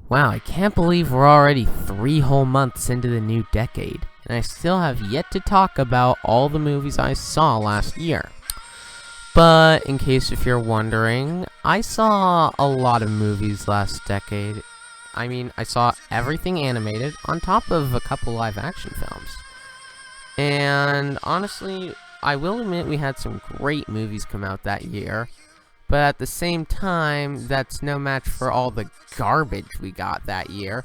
Wow, I can't believe we're already 3 whole months into the new decade, and I still have yet to talk about all the movies I saw last year. But in case if you're wondering, I saw a lot of movies last decade. I saw everything animated on top of a couple live action films. And honestly, I will admit we had some great movies come out that year. But at the same time, that's no match for all the garbage we got that year.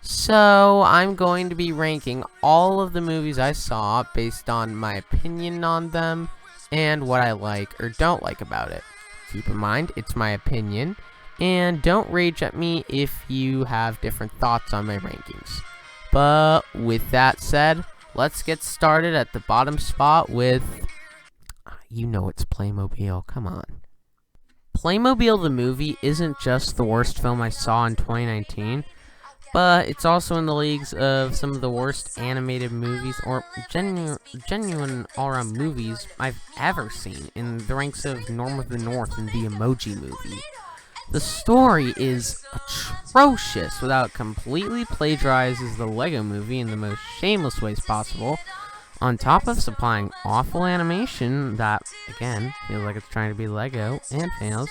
So, I'm going to be ranking all of the movies I saw based on my opinion on them and what I like or don't like about it. Keep in mind, it's my opinion, and don't rage at me if you have different thoughts on my rankings. But with that said, let's get started at the bottom spot with, you know it's Playmobil, come on. Playmobil the movie isn't just the worst film I saw in 2019, but it's also in the leagues of some of the worst animated movies or genuine all-around movies I've ever seen, in the ranks of Norm of the North and the Emoji Movie. The story is atrocious without completely plagiarizes the Lego Movie in the most shameless ways possible, on top of supplying awful animation that, again, feels like it's trying to be Lego and fails,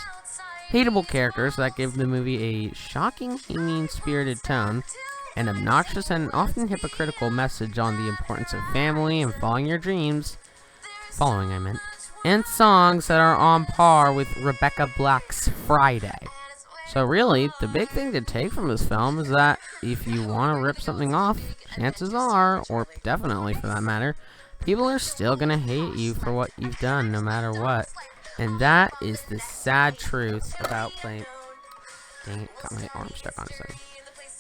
hateable characters that give the movie a shockingly mean-spirited tone, an obnoxious and often hypocritical message on the importance of family and following your dreams, and songs that are on par with Rebecca Black's Friday. So really, the big thing to take from this film is that if you want to rip something off, chances are, or definitely for that matter, people are still going to hate you for what you've done no matter what. And that is the sad truth about Dang it, got my arm stuck on a second.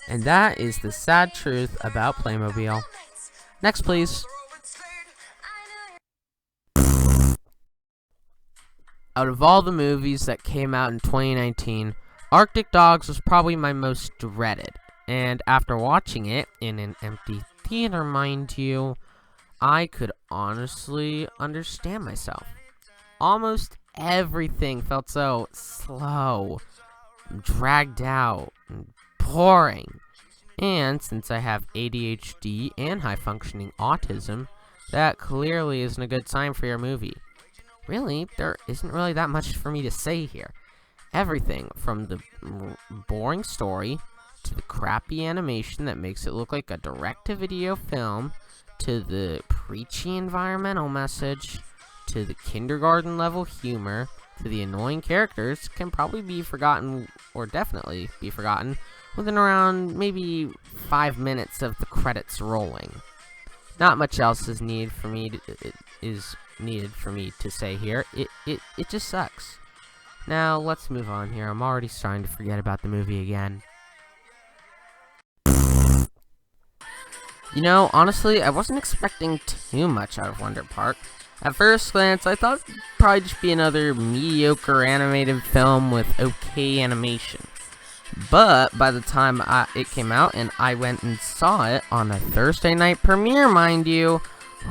And that is the sad truth about Playmobil. Next, please. Out of all the movies that came out in 2019, Arctic Dogs was probably my most dreaded, and after watching it, in an empty theater mind you, I could honestly understand myself. Almost everything felt so slow, dragged out, and boring. And since I have ADHD and high-functioning autism, that clearly isn't a good sign for your movie. Really, there isn't really that much for me to say here. Everything from the boring story, to the crappy animation that makes it look like a direct-to-video film, to the preachy environmental message, to the kindergarten-level humor, to the annoying characters, can probably be forgotten, or definitely be forgotten, within around maybe 5 minutes of the credits rolling. Not much else is needed for me to say here. It just sucks. Now, let's move on here. I'm already starting to forget about the movie again. You know, honestly, I wasn't expecting too much out of Wonder Park. At first glance, I thought it'd probably just be another mediocre animated film with okay animation. But by the time it came out and I went and saw it on a Thursday night premiere, mind you,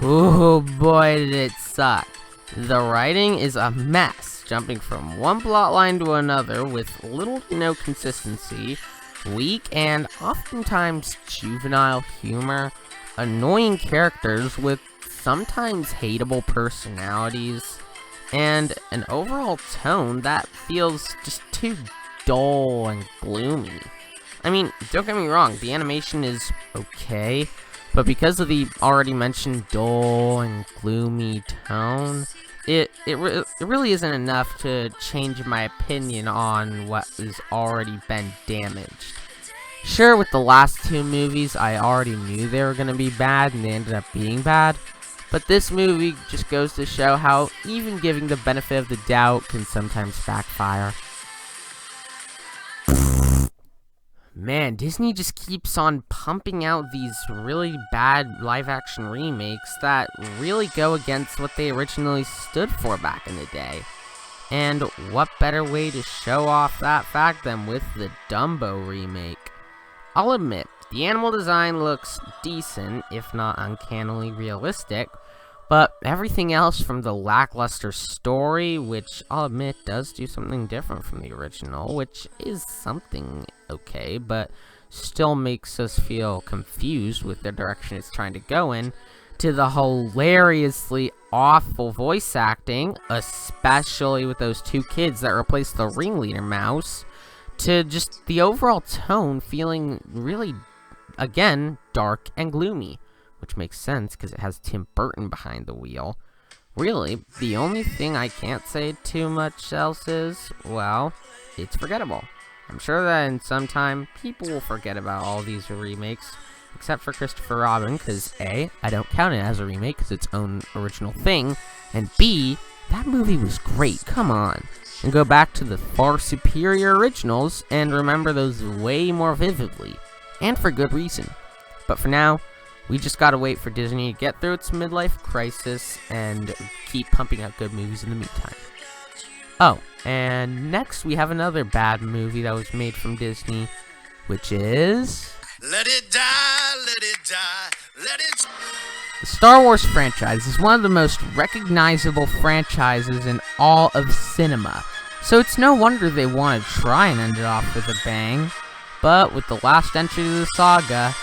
oh boy did it suck. The writing is a mess, jumping from one plotline to another with little to no consistency, weak and oftentimes juvenile humor, annoying characters with sometimes hateable personalities, and an overall tone that feels just too dull and gloomy. I mean, don't get me wrong, the animation is okay, but because of the already mentioned dull and gloomy tone, it really isn't enough to change my opinion on what has already been damaged. Sure, with the last two movies, I already knew they were going to be bad, and they ended up being bad, but this movie just goes to show how even giving the benefit of the doubt can sometimes backfire. Man, Disney just keeps on pumping out these really bad live-action remakes that really go against what they originally stood for back in the day. And what better way to show off that fact than with the Dumbo remake? I'll admit, the animal design looks decent, if not uncannily realistic, But everything else, from the lackluster story, which I'll admit does do something different from the original, which is something okay, but still makes us feel confused with the direction it's trying to go in, to the hilariously awful voice acting, especially with those two kids that replaced the ringleader mouse, to just the overall tone feeling really, again, dark and gloomy, which makes sense because it has Tim Burton behind the wheel. Really, the only thing I can't say too much else is, well, it's forgettable. I'm sure that in some time, people will forget about all these remakes, except for Christopher Robin, because A, I don't count it as a remake because it's its own original thing, and B, that movie was great, come on. And go back to the far superior originals and remember those way more vividly, and for good reason. But for now, we just gotta wait for Disney to get through its midlife crisis and keep pumping out good movies in the meantime. Oh, and next we have another bad movie that was made from Disney, which is... Let it die, let it die, let it... The Star Wars franchise is one of the most recognizable franchises in all of cinema, so it's no wonder they want to try and end it off with a bang. But with the last entry to the saga,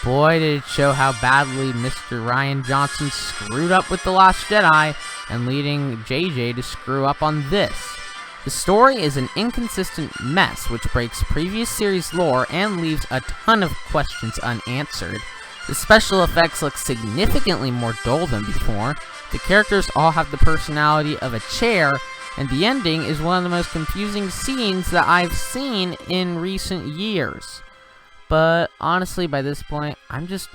boy did it show how badly Mr. Rian Johnson screwed up with The Last Jedi, and leading JJ to screw up on this. The story is an inconsistent mess which breaks previous series lore and leaves a ton of questions unanswered. The special effects look significantly more dull than before, the characters all have the personality of a chair, and the ending is one of the most confusing scenes that I've seen in recent years. But honestly, by this point, I'm just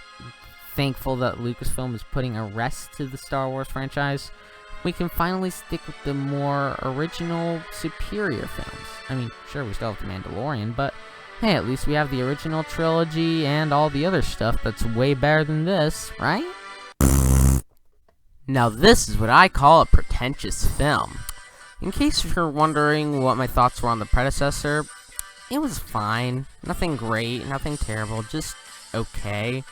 thankful that Lucasfilm is putting a rest to the Star Wars franchise. We can finally stick with the more original, superior films. I mean, sure, we still have The Mandalorian, but hey, at least we have the original trilogy and all the other stuff that's way better than this, right? Now this is what I call a pretentious film. In case you're wondering what my thoughts were on the predecessor, it was fine. Nothing great, nothing terrible, just okay.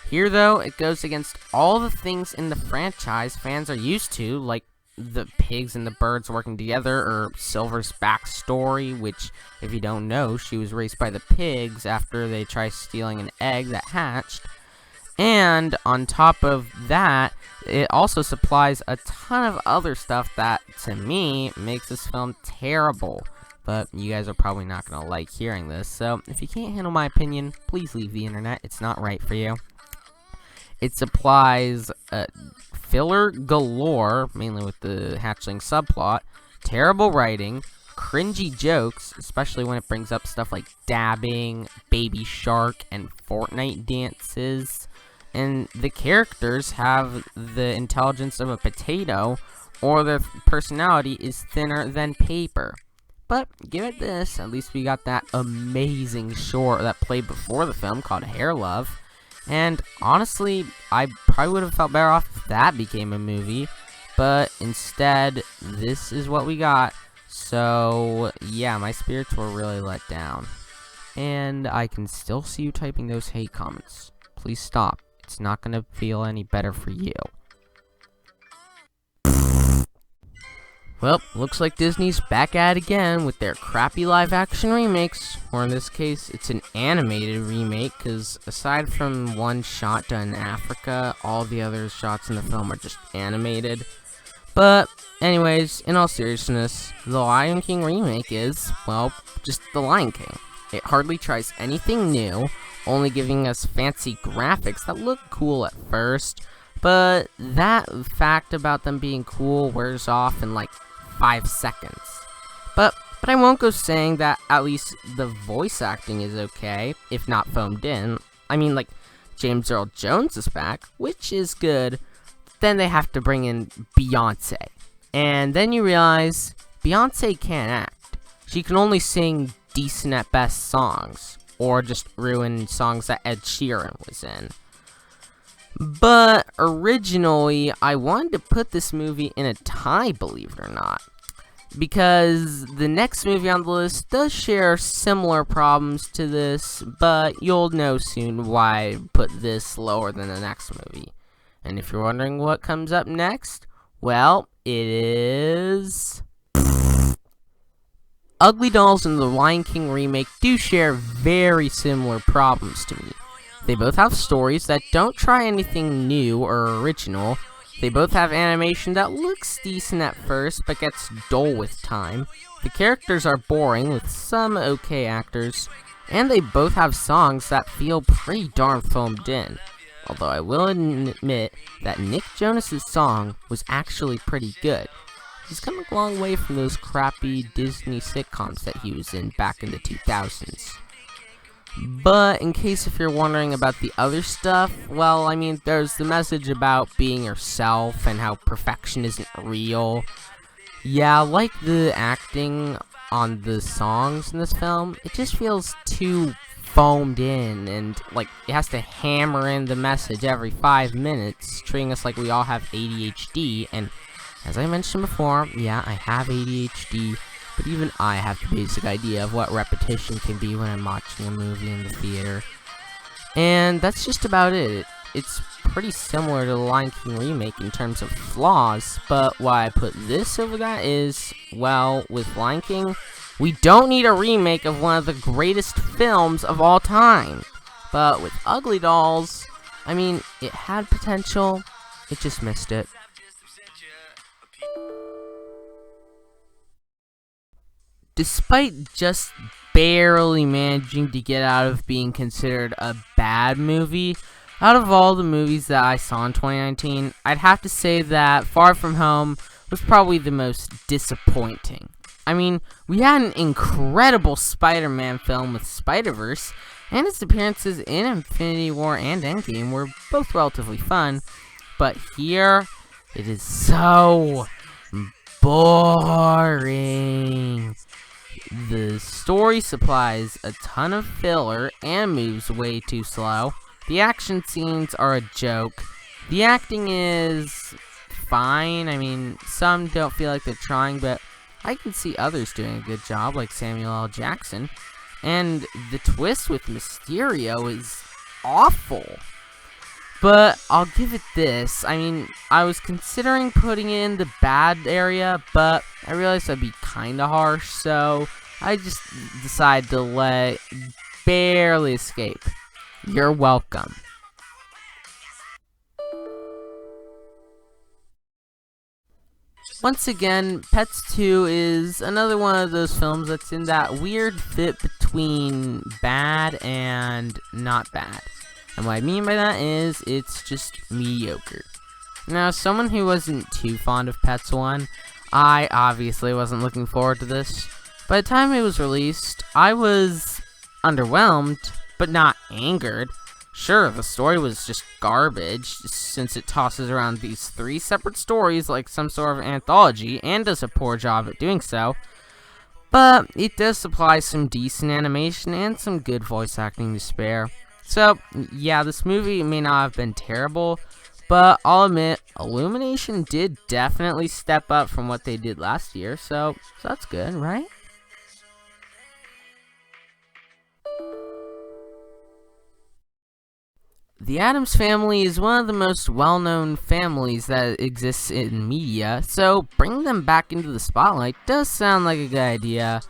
Here, though, it goes against all the things in the franchise fans are used to, like the pigs and the birds working together, or Silver's backstory, which, if you don't know, she was raised by the pigs after they tried stealing an egg that hatched. And on top of that, it also supplies a ton of other stuff that, to me, makes this film terrible. But you guys are probably not going to like hearing this, so if you can't handle my opinion, please leave the internet. It's not right for you. It supplies filler galore, mainly with the hatchling subplot, terrible writing, cringy jokes, especially when it brings up stuff like dabbing, Baby Shark, and Fortnite dances, and the characters have the intelligence of a potato, or their personality is thinner than paper. But give it this, at least we got that amazing short that played before the film called Hair Love. And honestly, I probably would have felt better off if that became a movie. But instead, this is what we got. So, yeah, my spirits were really let down. And I can still see you typing those hate comments. Please stop. It's not going to feel any better for you. Well, looks like Disney's back at it again with their crappy live-action remakes, or in this case, it's an animated remake, because aside from one shot done in Africa, all the other shots in the film are just animated. But, anyways, in all seriousness, the Lion King remake is, well, just the Lion King. It hardly tries anything new, only giving us fancy graphics that look cool at first, but that fact about them being cool wears off in like 5 seconds. But I won't go saying that at least the voice acting is okay, if not phoned in. I mean, like, James Earl Jones is back, which is good. Then they have to bring in Beyonce. And then you realize Beyonce can't act. She can only sing decent at best songs, or just ruin songs that Ed Sheeran was in. But originally, I wanted to put this movie in a tie, believe it or not, because the next movie on the list does share similar problems to this, but you'll know soon why I put this lower than the next movie. And if you're wondering what comes up next, well, it is... Ugly Dolls and the Lion King remake do share very similar problems to me. They both have stories that don't try anything new or original. They both have animation that looks decent at first, but gets dull with time. The characters are boring, with some okay actors. And they both have songs that feel pretty darn filmed in. Although I will admit that Nick Jonas' song was actually pretty good. He's come a long way from those crappy Disney sitcoms that he was in back in the 2000s. But in case if you're wondering about the other stuff, well, I mean, there's the message about being yourself and how perfection isn't real. Yeah, like the acting on the songs in this film, it just feels too foamed in, and like it has to hammer in the message every 5 minutes, treating us like we all have ADHD. And as I mentioned before, yeah, I have ADHD, but even I have the basic idea of what repetition can be when I'm watching a movie in the theater. And that's just about it. It's pretty similar to the Lion King remake in terms of flaws, but why I put this over that is, well, with Lion King, we don't need a remake of one of the greatest films of all time. But with Ugly Dolls, I mean, it had potential, it just missed it. Despite just barely managing to get out of being considered a bad movie, out of all the movies that I saw in 2019, I'd have to say that Far From Home was probably the most disappointing. I mean, we had an incredible Spider-Man film with Spider-Verse, and its appearances in Infinity War and Endgame were both relatively fun, but here, it is so boring. The story supplies a ton of filler and moves way too slow. The action scenes are a joke. The acting is fine. I mean, some don't feel like they're trying, but I can see others doing a good job, like Samuel L. Jackson. And the twist with Mysterio is awful. But I'll give it this. I mean, I was considering putting it in the bad area, but I realized that'd be kinda harsh, so I just decided to let it barely escape. You're welcome. Once again, Pets 2 is another one of those films that's in that weird fit between bad and not bad. And what I mean by that is, it's just mediocre. Now, as someone who wasn't too fond of Pets 1, I obviously wasn't looking forward to this. By the time it was released, I was underwhelmed, but not angered. Sure, the story was just garbage, since it tosses around these 3 separate stories like some sort of anthology, and does a poor job at doing so. But it does supply some decent animation and some good voice acting to spare. So, yeah, this movie may not have been terrible, but I'll admit, Illumination did definitely step up from what they did last year, so that's good, right? The Addams Family is one of the most well-known families that exists in media, so bringing them back into the spotlight does sound like a good idea,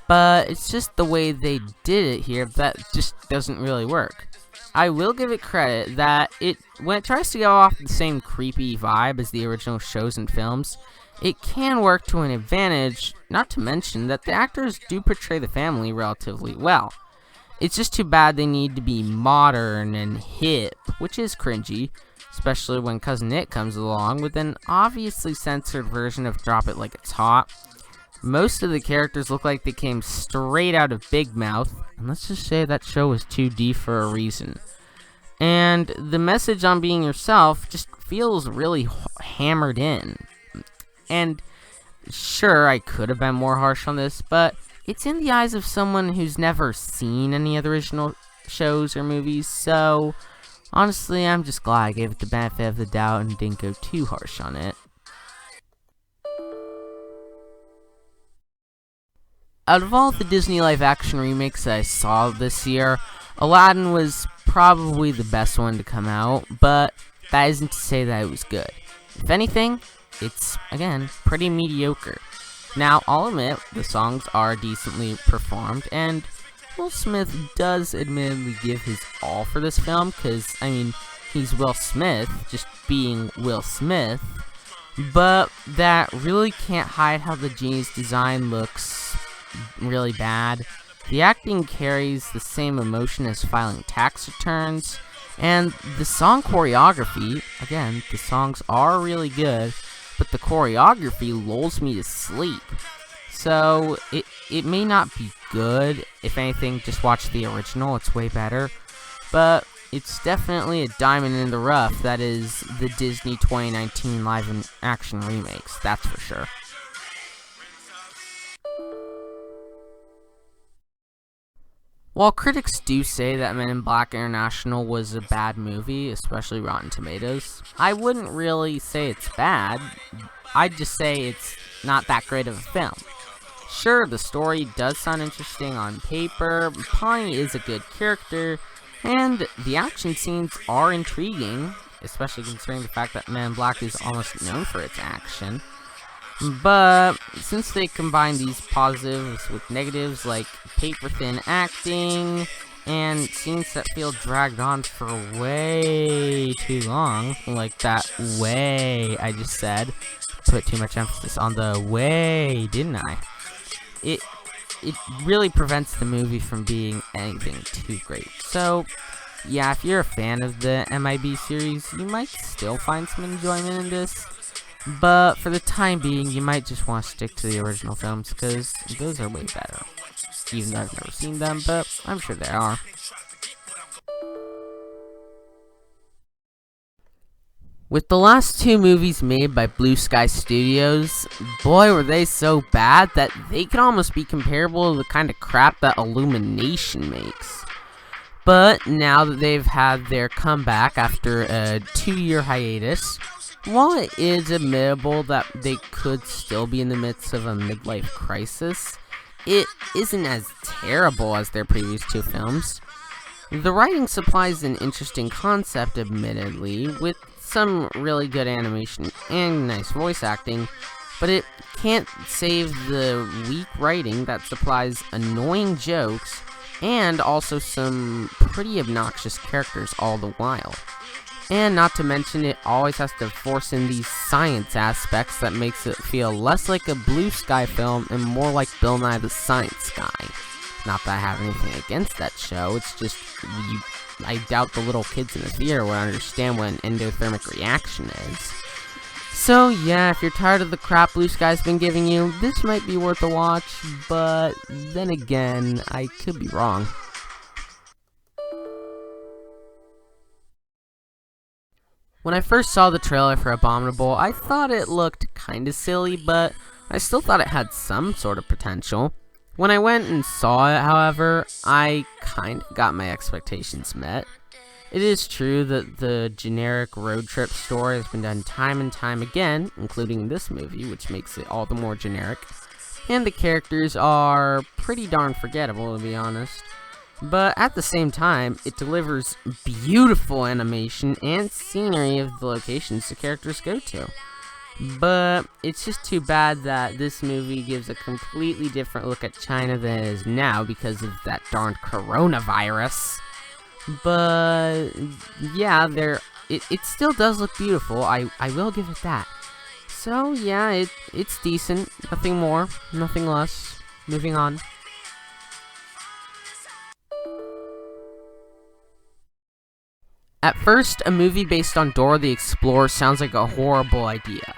but it's just the way they did it here that just doesn't really work. I will give it credit that when it tries to go off the same creepy vibe as the original shows and films, it can work to an advantage, not to mention that the actors do portray the family relatively well. It's just too bad they need to be modern and hip, which is cringy, especially when Cousin Nick comes along with an obviously censored version of Drop It Like It's Hot. Most of the characters look like they came straight out of Big Mouth, and let's just say that show was 2D for a reason. And the message on being yourself just feels really hammered in. And sure, I could have been more harsh on this, but it's in the eyes of someone who's never seen any of the original shows or movies, so honestly, I'm just glad I gave it the benefit of the doubt and didn't go too harsh on it. Out of all the Disney live-action remakes that I saw this year, Aladdin was probably the best one to come out, but that isn't to say that it was good. If anything, it's, again, pretty mediocre. Now, I'll admit, the songs are decently performed, and Will Smith does admittedly give his all for this film, because, I mean, he's Will Smith, just being Will Smith, but that really can't hide how the genie's design looks really bad. The acting carries the same emotion as filing tax returns, and the song choreography, again, the songs are really good, but the choreography lulls me to sleep. So, it may not be good. If anything, just watch the original, it's way better. But it's definitely a diamond in the rough that is the Disney 2019 live-action remakes, that's for sure. While critics do say that Men in Black International was a bad movie, especially Rotten Tomatoes, I wouldn't really say it's bad. I'd just say it's not that great of a film. Sure, the story does sound interesting on paper, Pawnee is a good character, and the action scenes are intriguing, especially considering the fact that Men in Black is almost known for its action. But since they combine these positives with negatives like paper-thin acting and scenes that feel dragged on for way too long, like that way I just said, put too much emphasis on the way, didn't I? It really prevents the movie from being anything too great. So, yeah, if you're a fan of the MIB series, you might still find some enjoyment in this. But for the time being, you might just want to stick to the original films, because those are way better. Even though I've never seen them, but I'm sure they are. With the last two movies made by Blue Sky Studios, boy were they so bad that they could almost be comparable to the kind of crap that Illumination makes. But now that they've had their comeback after a 2-year hiatus, while it is admittable that they could still be in the midst of a midlife crisis, it isn't as terrible as their previous two films. The writing supplies an interesting concept, admittedly, with some really good animation and nice voice acting, but it can't save the weak writing that supplies annoying jokes and also some pretty obnoxious characters all the while. And not to mention, it always has to force in these science aspects that makes it feel less like a Blue Sky film and more like Bill Nye the Science Guy. Not that I have anything against that show, it's just, I doubt the little kids in the theater would understand what an endothermic reaction is. So yeah, if you're tired of the crap Blue Sky's been giving you, this might be worth a watch, but then again, I could be wrong. When I first saw the trailer for Abominable, I thought it looked kinda silly, but I still thought it had some sort of potential. When I went and saw it, however, I kinda got my expectations met. It is true that the generic road trip story has been done time and time again, including this movie, which makes it all the more generic, and the characters are pretty darn forgettable, to be honest. But at the same time, it delivers beautiful animation and scenery of the locations the characters go to. But it's just too bad that this movie gives a completely different look at China than it is now because of that darned coronavirus. But yeah, it still does look beautiful, I will give it that. So yeah, it's decent, nothing more, nothing less. Moving on. At first, a movie based on Dora the Explorer sounds like a horrible idea.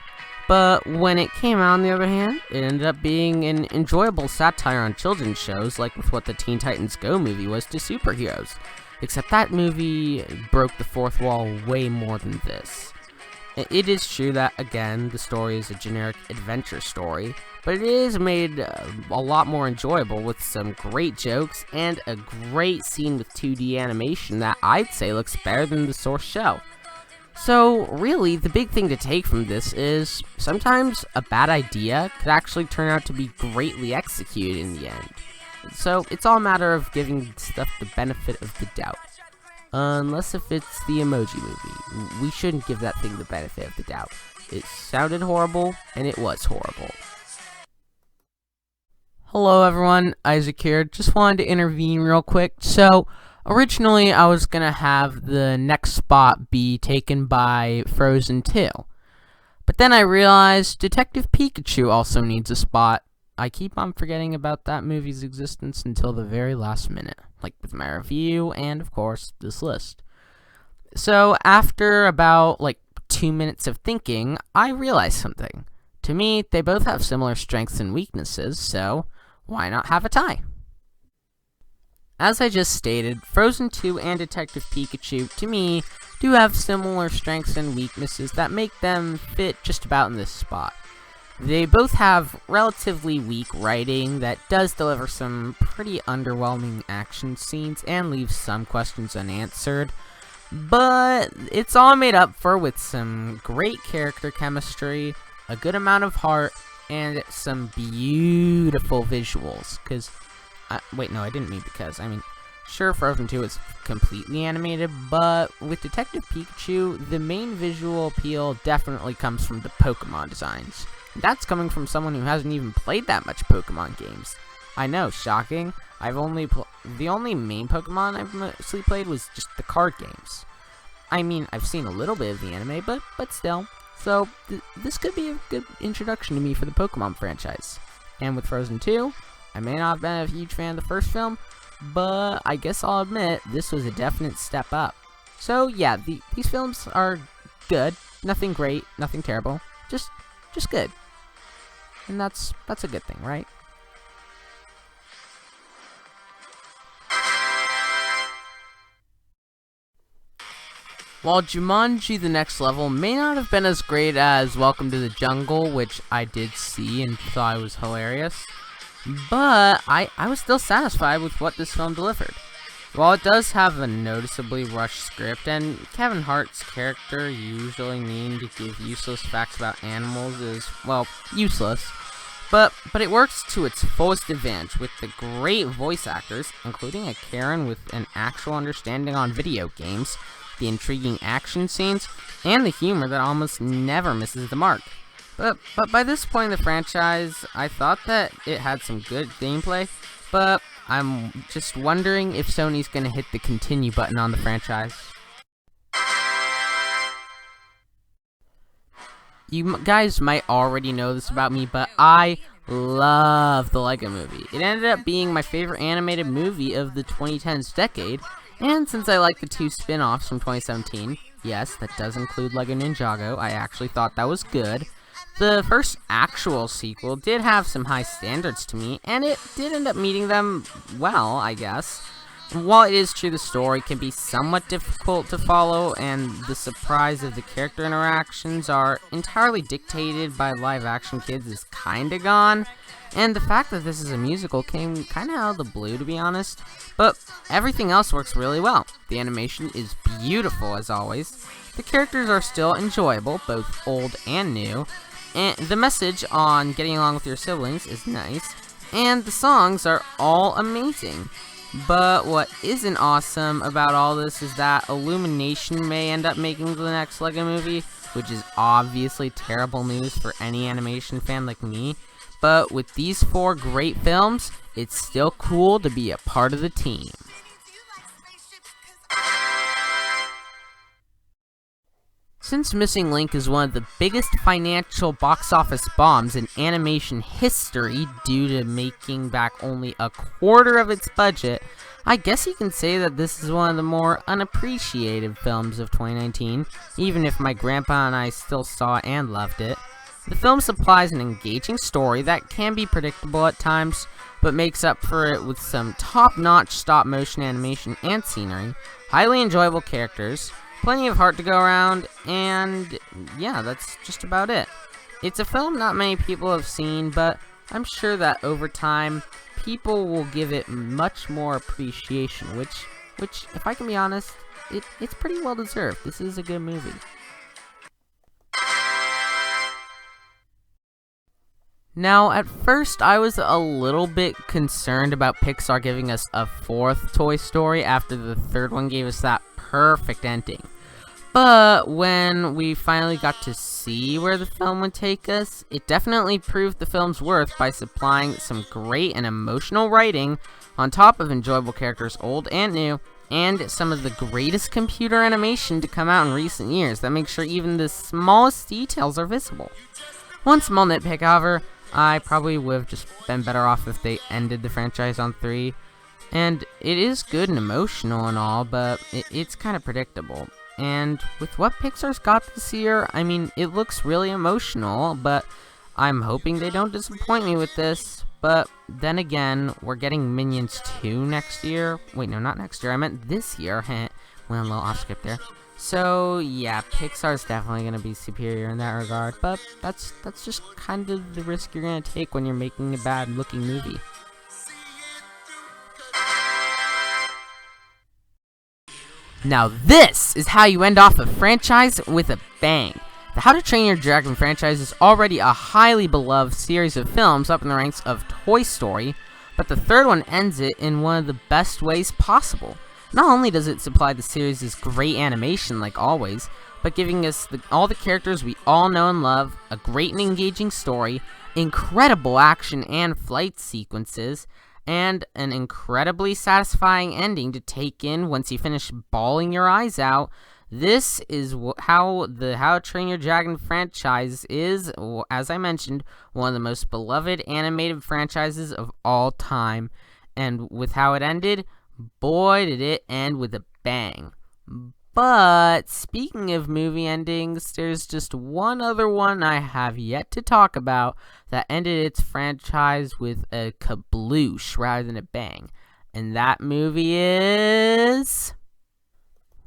But when it came out, on the other hand, it ended up being an enjoyable satire on children's shows, like with what the Teen Titans Go movie was to superheroes. Except that movie broke the fourth wall way more than this. It is true that, again, the story is a generic adventure story, but it is made a lot more enjoyable with some great jokes and a great scene with 2D animation that I'd say looks better than the source show. So, really, the big thing to take from this is sometimes a bad idea could actually turn out to be greatly executed in the end. So, it's all a matter of giving stuff the benefit of the doubt. Unless if it's the Emoji Movie. We shouldn't give that thing the benefit of the doubt. It sounded horrible, and it was horrible. Hello everyone, Isaac here. Just wanted to intervene real quick. So, originally I was gonna have the next spot be taken by Frozen 2. But then I realized Detective Pikachu also needs a spot. I keep on forgetting about that movie's existence until the very last minute, like with my review and, of course, this list. So, after about, 2 minutes of thinking, I realized something. To me, they both have similar strengths and weaknesses, so why not have a tie? As I just stated, Frozen 2 and Detective Pikachu, to me, do have similar strengths and weaknesses that make them fit just about in this spot. They both have relatively weak writing that does deliver some pretty underwhelming action scenes and leaves some questions unanswered, but it's all made up for with some great character chemistry, a good amount of heart, and some beautiful visuals. Sure, Frozen 2 is completely animated, but with Detective Pikachu, the main visual appeal definitely comes from the Pokemon designs. That's coming from someone who hasn't even played that much Pokemon games. I know, shocking. The only main Pokemon I've mostly played was just the card games. I mean, I've seen a little bit of the anime, but still. So, this could be a good introduction to me for the Pokemon franchise. And with Frozen 2, I may not have been a huge fan of the first film, but I guess I'll admit, this was a definite step up. So, yeah, these films are good. Nothing great, nothing terrible. Just good. And that's a good thing, right? While Jumanji: The Next Level may not have been as great as Welcome to the Jungle, which I did see and thought was hilarious, but I was still satisfied with what this film delivered. While it does have a noticeably rushed script, and Kevin Hart's character usually needing to give useless facts about animals is, well, useless, but it works to its fullest advantage with the great voice actors, including a Karen with an actual understanding on video games, the intriguing action scenes, and the humor that almost never misses the mark. But by this point in the franchise, I thought that it had some good gameplay, but I'm just wondering if Sony's gonna hit the continue button on the franchise. You guys might already know this about me, but I love the Lego Movie. It ended up being my favorite animated movie of the 2010s decade, and since I like the 2 spin-offs from 2017, yes, that does include Lego Ninjago, I actually thought that was good. The first actual sequel did have some high standards to me, and it did end up meeting them well, I guess. While it is true the story can be somewhat difficult to follow, and the surprise of the character interactions are entirely dictated by live-action kids is kinda gone, and the fact that this is a musical came kinda out of the blue, to be honest, but everything else works really well. The animation is beautiful, as always. The characters are still enjoyable, both old and new, and the message on getting along with your siblings is nice, and the songs are all amazing. But what isn't awesome about all this is that Illumination may end up making the next Lego Movie, which is obviously terrible news for any animation fan like me. But with these 4 great films, it's still cool to be a part of the team. Since Missing Link is one of the biggest financial box office bombs in animation history due to making back only a quarter of its budget, I guess you can say that this is one of the more unappreciated films of 2019, even if my grandpa and I still saw and loved it. The film supplies an engaging story that can be predictable at times, but makes up for it with some top-notch stop-motion animation and scenery, highly enjoyable characters, plenty of heart to go around, and yeah, that's just about it. It's a film not many people have seen, but I'm sure that over time, people will give it much more appreciation, which if I can be honest, it's pretty well deserved. This is a good movie. Now, at first, I was a little bit concerned about Pixar giving us a 4th Toy Story after the 3rd one gave us that perfect ending. But when we finally got to see where the film would take us, it definitely proved the film's worth by supplying some great and emotional writing on top of enjoyable characters old and new, and some of the greatest computer animation to come out in recent years that makes sure even the smallest details are visible. One small nitpick, however, I probably would have just been better off if they ended the franchise on 3. And it is good and emotional and all, but it's kind of predictable. And with what Pixar's got this year, I mean, it looks really emotional, but I'm hoping they don't disappoint me with this. But then again, we're getting Minions 2 next year. Wait, no, not next year. I meant this year. Went a little off script there. So, yeah, Pixar's definitely going to be superior in that regard. But that's just kind of the risk you're going to take when you're making a bad-looking movie. Now this is how you end off a franchise with a bang. The How to Train Your Dragon franchise is already a highly beloved series of films up in the ranks of Toy Story, but the third one ends it in one of the best ways possible. Not only does it supply the series' great animation like always, but giving us all the characters we all know and love, a great and engaging story, incredible action and flight sequences, and an incredibly satisfying ending to take in once you finish bawling your eyes out. This is how the How to Train Your Dragon franchise is, as I mentioned, one of the most beloved animated franchises of all time. And with how it ended, boy did it end with a bang. But speaking of movie endings, there's just one other one I have yet to talk about that ended its franchise with a kabloosh rather than a bang. And that movie is...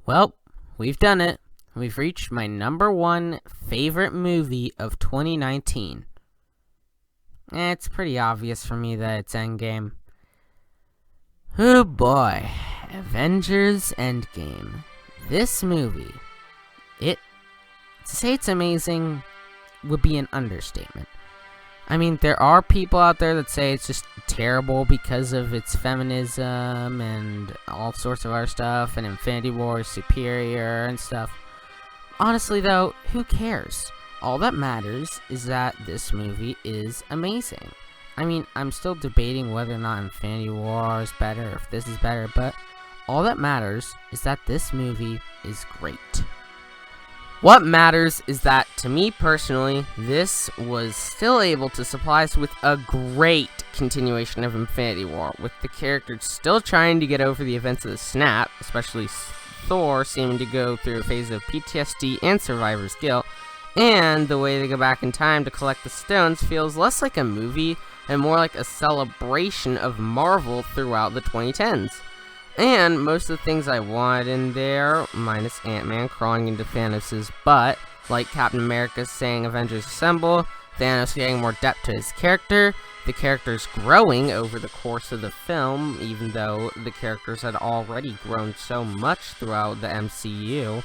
Well, we've done it. We've reached my number one favorite movie of 2019. It's pretty obvious for me that it's Endgame. Oh boy, Avengers Endgame. This movie, to say it's amazing would be an understatement. I mean, there are people out there that say it's just terrible because of its feminism and all sorts of other stuff, and Infinity War is superior and stuff. Honestly though, who cares? All that matters is that this movie is amazing. I mean, I'm still debating whether or not Infinity War is better, or if this is better, but all that matters is that this movie is great. What matters is that, to me personally, this was still able to supply us with a great continuation of Infinity War, with the characters still trying to get over the events of the snap, especially Thor seeming to go through a phase of PTSD and survivor's guilt, and the way they go back in time to collect the stones feels less like a movie and more like a celebration of Marvel throughout the 2010s. And most of the things I wanted in there, minus Ant-Man crawling into Thanos' butt, like Captain America saying Avengers Assemble, Thanos getting more depth to his character, the characters growing over the course of the film, even though the characters had already grown so much throughout the MCU,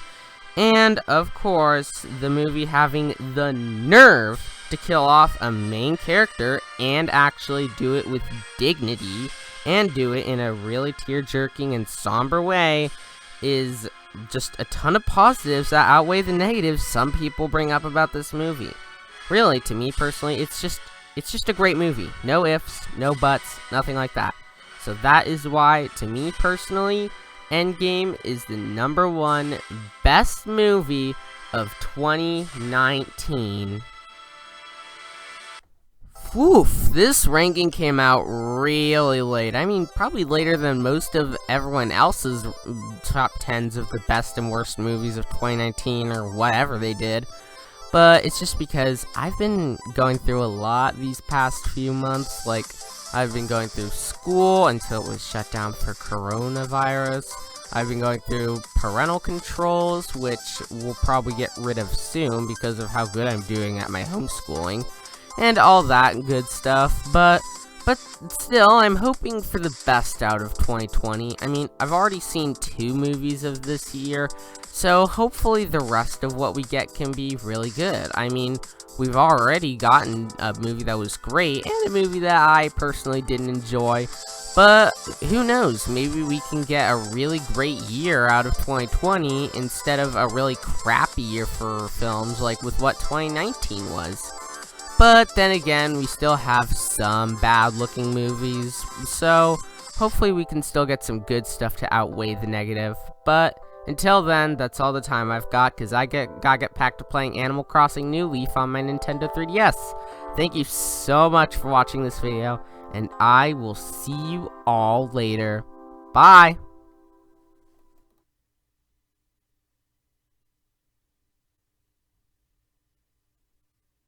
and, of course, the movie having the nerve to kill off a main character and actually do it with dignity, and do it in a really tear-jerking and somber way, is just a ton of positives that outweigh the negatives some people bring up about this movie. Really, to me personally, it's just a great movie. No ifs, no buts, nothing like that. So that is why, to me personally, Endgame is the number one best movie of 2019. Woof, this ranking came out really late. I mean, probably later than most of everyone else's top 10s of the best and worst movies of 2019 or whatever they did. But it's just because I've been going through a lot these past few months. Like, I've been going through school until it was shut down for coronavirus. I've been going through parental controls, which we'll probably get rid of soon because of how good I'm doing at my homeschooling. And all that good stuff, but still, I'm hoping for the best out of 2020. I mean, I've already seen 2 movies of this year, so hopefully the rest of what we get can be really good. I mean, we've already gotten a movie that was great and a movie that I personally didn't enjoy. But who knows, maybe we can get a really great year out of 2020 instead of a really crappy year for films like with what 2019 was. But then again, we still have some bad looking movies, so hopefully we can still get some good stuff to outweigh the negative. But until then, that's all the time I've got, because I gotta get back to playing Animal Crossing New Leaf on my Nintendo 3DS. Thank you so much for watching this video, and I will see you all later. Bye!